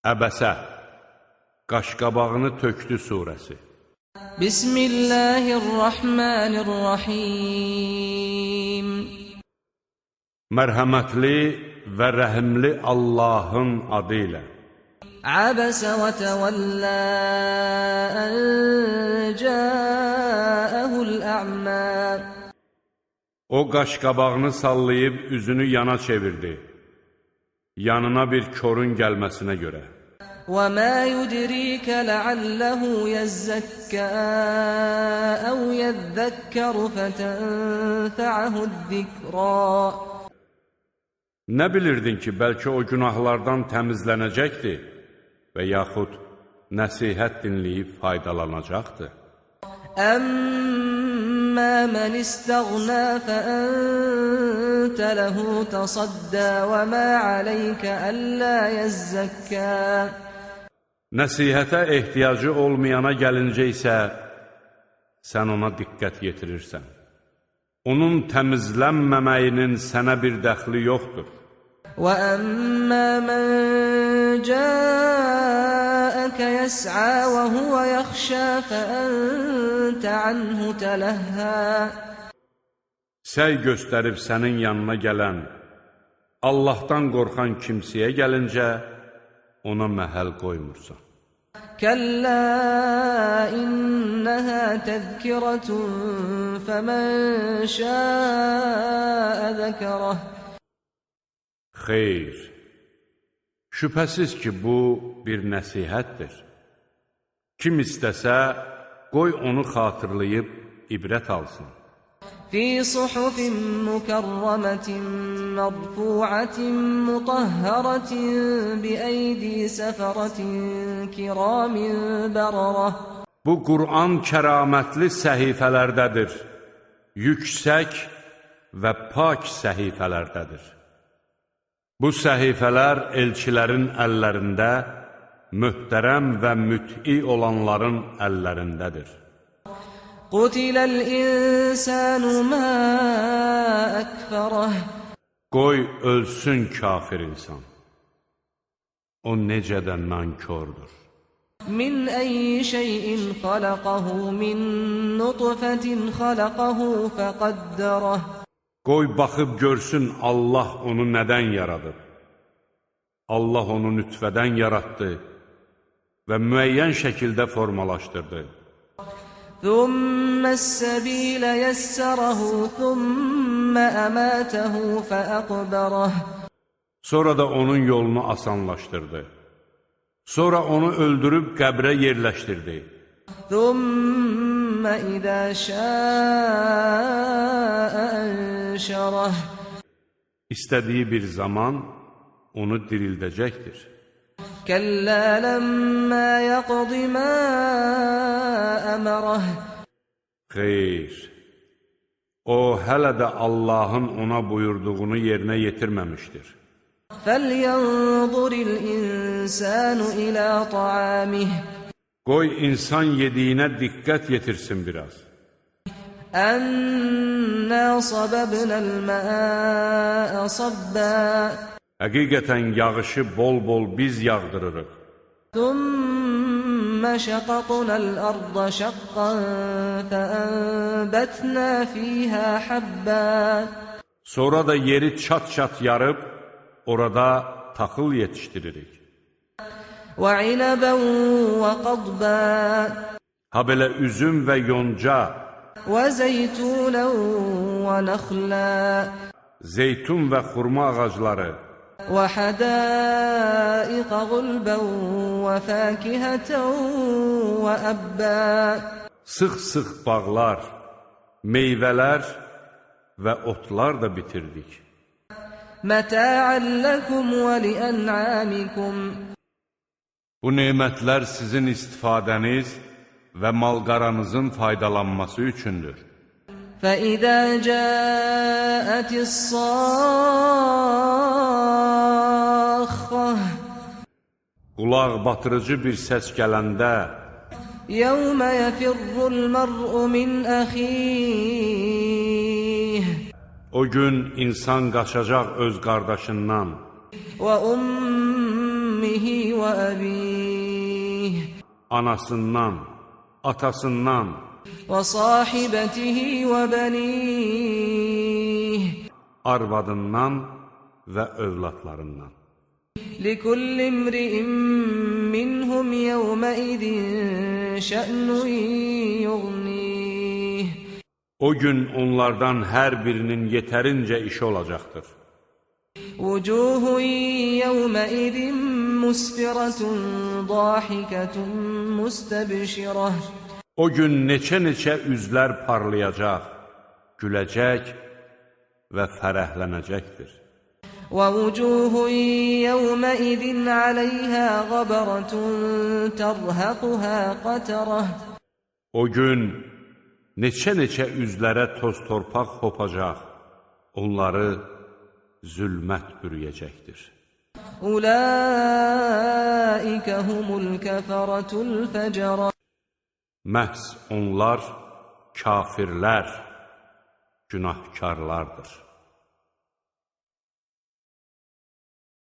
Əbəsə, qaşqabağını tökdü surəsi. Bismillahirrahmanirrahim. Mərhəmətli və rəhimli Allahın adı ilə. Əbəsə və təvəllə ən cəəhul ə'mə. O qaşqabağını sallayıb üzünü yana çevirdi, yanına bir körün gəlməsinə görə. وَمَا يُدْرِيكَ لَعَلَّهُ يَزَّكَّى أَوْ يَذَّكَّرُ فَتَنْفَعَهُ الذِّكْرَى. Nə bilirdin ki, bəlkə o günahlardan təmizlənəcəkdir və yaxud nəsihət dinləyib faydalanacaqdır. أَمَّا مَنِ اسْتَغْنَى فَأَنْتَ لَهُ تَصَدَّى وَمَا عَلَيْكَ أَلَّا يَزَّكَّى. Nəsihətə ehtiyacı olmayana gəlincə isə, sən ona diqqət yetirirsən. Onun təmizlənməməyinin sənə bir dəxli yoxdur. وَأَمَّا مَنْ جَاءَكَ يَسْعَى وَهُوَ يَخْشَى فَأَنْتَ عَنْهُ تَلَهَّى. Səy göstərib sənin yanına gələn, Allahdan qorxan kimsəyə gəlincə, ona məhəl qoymursan. كَلَّا إِنَّهَا تَذْكِرَةٌ فَمَنْ شَاءَ ذَكَرَهُ. Xeyr, şübhəsiz ki, bu bir nəsihətdir. Kim istəsə, qoy onu xatırlayıb ibrət alsın. فِي صُحُفٍ مُكَرَّمَةٍ مَرْفُوعَةٍ مُطَهَّرَةٍ بِأَيْدِي سَفَرَةٍ كِرَامٍ بَرَرَةٍ. Bu Qur'an kəramətli səhifələrdədir, yüksək və pak səhifələrdədir. Bu səhifələr elçilərin əllərində, möhtərəm və müt'i olanların əllərindədir. قُتِلَ الْإِنسَانُ مَا أَكْفَرَهُ. Qoy ölsün kafir insan. O necə də nankördür. مِنْ أَيِّ شَيْءٍ خَلَقَهُ مِنْ نُطْفَةٍ خَلَقَهُ فَقَدَّرَهُ. Qoy baxıb görsün Allah onu nədən yaradıb. Allah onu nütfədən yaratdı və müəyyən şəkildə formalaşdırdı. ثُمَّ السَّبِيلَ يَسَّرَهُ ثُمَّ أَمَاتَهُ فَأَقْبَرَهُ. Sonra da onun yolunu asanlaşdırdı. Sonra onu öldürüb qəbrə yerləşdirdi. ثُمَّ إِذَا شَاءَ أَنْشَرَهُ. İstədiyi bir zaman onu dirildəcəkdir. كَلَّا لَمَّا يَقْضِ مَا أَمَرَهُ. Xeyr, o hələ də Allahın ona buyurduğunu yerinə yetirməmişdir. فَلْيَنْظُرِ الْإِنْسَانُ إِلَى طَعَامِهِ. Qoy insan yediyinə diqqət yetirsin biraz. أَنَّا صَبَبْنَا الْمَاءَ صَبًّا. Həqiqətən yağışı bol-bol biz yağdırırıq. ثُمَّ شَقَقْنَا الْأَرْضَ شَقًّا فَأَنْبَتْنَا فِيهَا حَبًّا. Sonra da yeri çat-çat yarıb, orada taxıl yetişdiririk. وَعِنَبًا وَقَضْبًا. Ha belə üzüm və yonca, وَزَيْتُونًا وَنَخْلًا. zeytun və xurma ağacları, وَحَدَائِقَ غُلْبًا وَفَاكِهَةً وَأَبًّا. sıx-sıx bağlar, meyvələr və otlar da bitirdik. مَتَاعًا لَكُمْ وَلِأَنْعَامِكُمْ. Bu nemətlər sizin istifadəniz və malqaranızın faydalanması üçündür. فَإِذَا جَاءَتِ الصَّاخَّةُ. Qulaq batırıcı bir səs gələndə, يَوْمَ يَفِرُّ الْمَرْءُ مِنْ أَخِيهِ. O gün insan qaçacaq öz qardaşından, وَأُمِّهِ أمه وأبيه Anasından, atasından, وصاحبته وبنيه arvadından və övladlarından. لكل امرئ منهم يومئذ شأن يغنيه O gün onlardan hər birinin yetərincə işi olacaqdır. وجوه يومئذ مسفرة ضاحكة مستبشرة O gün neçə-neçə üzlər parlayacaq, güləcək və fərəhlənəcəkdir. ووجوه يومئذ عليها غبرة ترهقها قترة O gün neçə-neçə üzlərə toz torpaq hopacaq, onları zülmət bürüyəcəkdir. أولئك هم الكفرة الفجرة Məhz onlar kafirlər, günahkarlardır.